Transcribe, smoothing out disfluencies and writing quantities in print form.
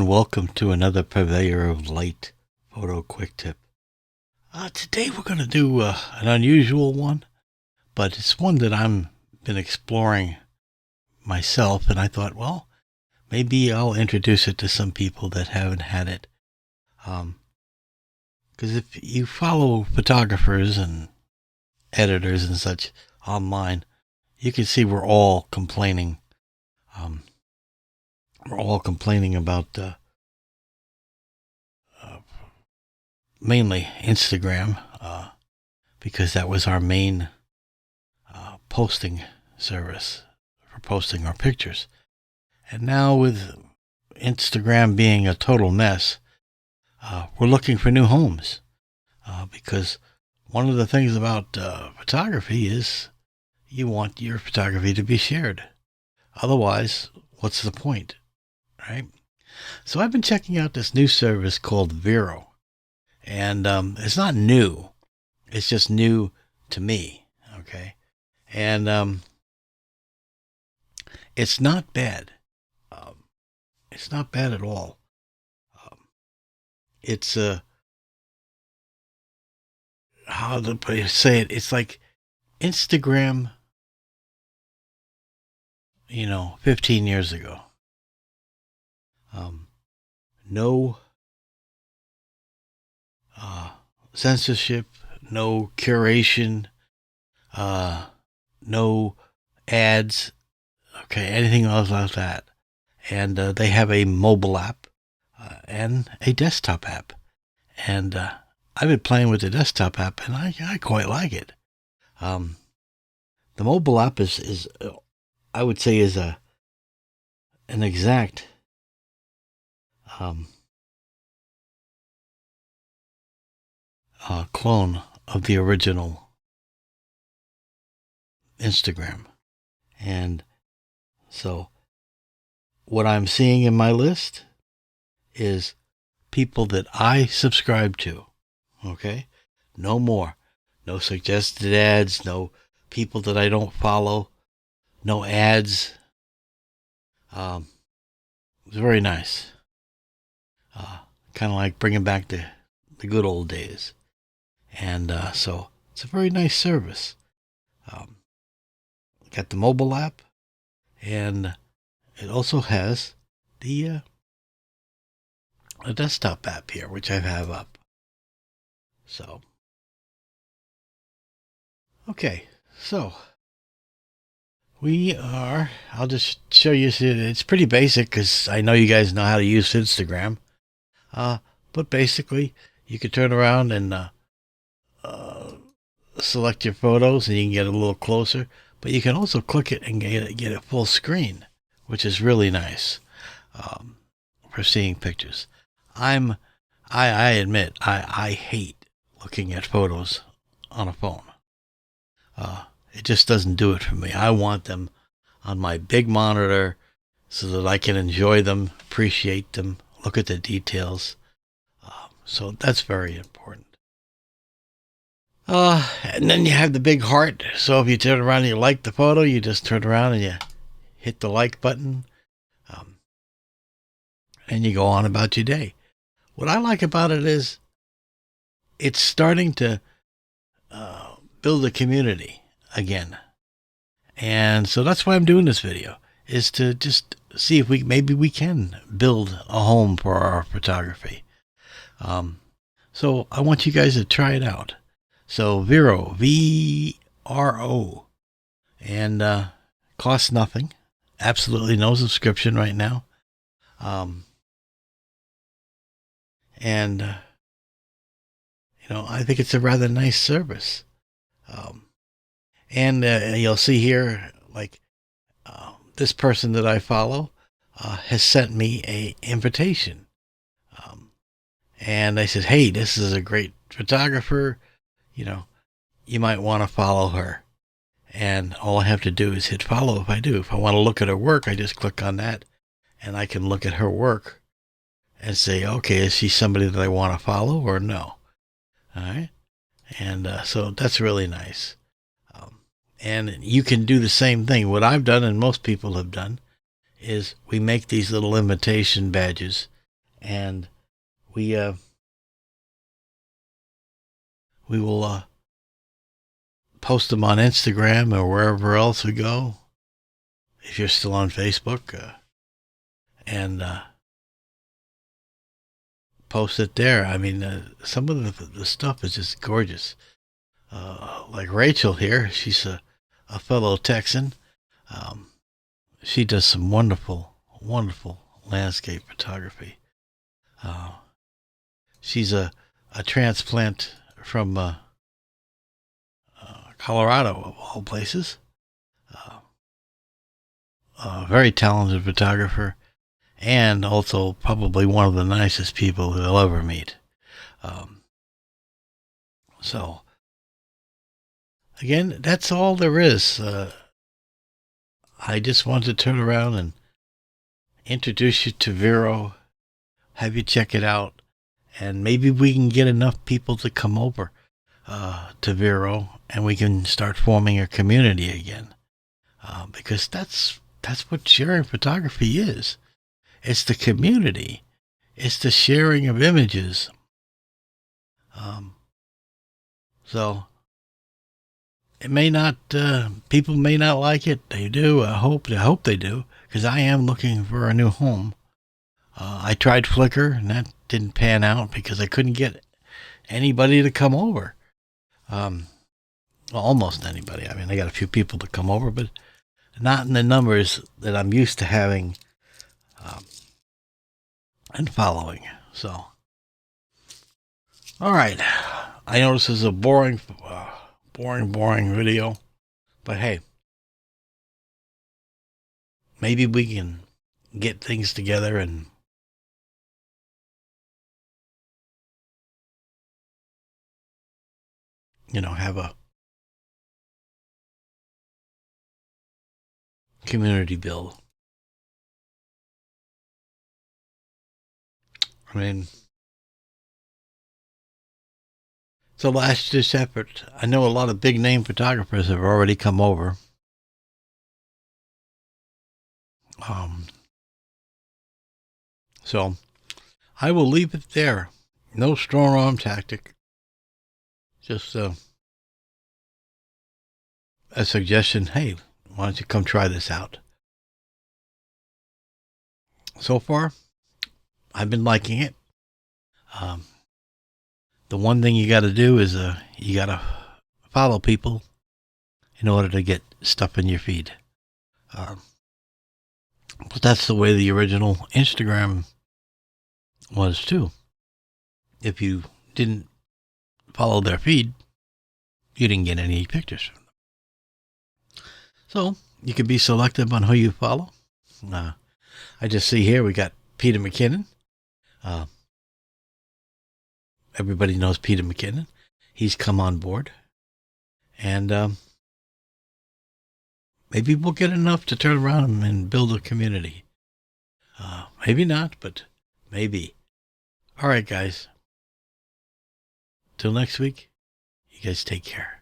welcome to another Purveyor of Light Photo Quick Tip. Today we're going to do an unusual one, but it's one that I've been exploring myself, and I thought, well, maybe I'll introduce it to some people that haven't had it. Because if you follow photographers and editors and such online, you can see we're all complaining. We're all complaining about mainly Instagram, because that was our main posting service for posting our pictures. And now with Instagram being a total mess, we're looking for new homes, because one of the things about photography is you want your photography to be shared. Otherwise, what's the point, right? So I've been checking out this new service called VERO. And it's not new. It's just new to me, okay? And it's not bad. It's not bad at all. It's how to say it? It's like Instagram, 15 years ago. No censorship, no curation, no ads, okay, anything else like that. And they have a mobile app and a desktop app. And I've been playing with the desktop app, and I quite like it. The mobile app is I would say, is an exact clone of the original Instagram. And so what I'm seeing in my list is people that I subscribe to. Okay? No more. No suggested ads, no people that I don't follow, no ads. It was very nice. Kind of like bringing back the good old days. And so it's a very nice service. Got the mobile app, and it also has the a desktop app here, which I have up. So, okay, so I'll just show you. It's pretty basic because I know you guys know how to use Instagram. But basically, you can turn around and select your photos, and you can get a little closer. But you can also click it and get it full screen, which is really nice for seeing pictures. I admit I hate looking at photos on a phone. It just doesn't do it for me. I want them on my big monitor so that I can enjoy them, appreciate them, look at the details. So that's very important. And then you have the big heart. So if you turn around and you like the photo, you just turn around and you hit the like button. And you go on about your day. What I like about it is it's starting to build a community again. And so that's why I'm doing this video, is to just see if maybe we can build a home for our photography. So I want you guys to try it out. So VERO, VRO, and costs nothing. Absolutely no subscription right now. And I think it's a rather nice service. And you'll see here, like, this person that I follow has sent me an invitation. And I said, hey, this is a great photographer. You might want to follow her. And all I have to do is hit follow if I do. If I want to look at her work, I just click on that, and I can look at her work and say, okay, is she somebody that I want to follow or no? All right. And so that's really nice. And you can do the same thing. What I've done, and most people have done, is we make these little invitation badges and we will post them on Instagram or wherever else we go. If you're still on Facebook, and post it there. I mean, some of the stuff is just gorgeous. Like Rachel here, she's a fellow Texan. Um, she does some wonderful, wonderful landscape photography. She's a transplant from Colorado, of all places. A very talented photographer, and also probably one of the nicest people you'll ever meet. So, again, that's all there is. I just want to turn around and introduce you to VERO, have you check it out, and maybe we can get enough people to come over to VERO, and we can start forming a community again. Because that's what sharing photography is. It's the community. It's the sharing of images. So it may not. People may not like it. They do. I hope they do, because I am looking for a new home. I tried Flickr, and that didn't pan out because I couldn't get anybody to come over. Well, almost anybody. I mean, I got a few people to come over, but not in the numbers that I'm used to having and following. So, all right. I know this is a boring video, but hey, maybe we can get things together and have a community build. I mean, it's a last-ditch effort. I know a lot of big-name photographers have already come over. So I will leave it there. No strong arm tactic. Just a suggestion. Hey, why don't you come try this out? So far, I've been liking it. The one thing you got to do is you got to follow people in order to get stuff in your feed. But that's the way the original Instagram was too. If you didn't follow their feed, you didn't get any pictures from them. So you can be selective on who you follow. I just see here we got Peter McKinnon. Everybody knows Peter McKinnon. He's come on board. And maybe we'll get enough to turn around and build a community. Maybe not, but maybe. All right, guys. Till next week, you guys take care.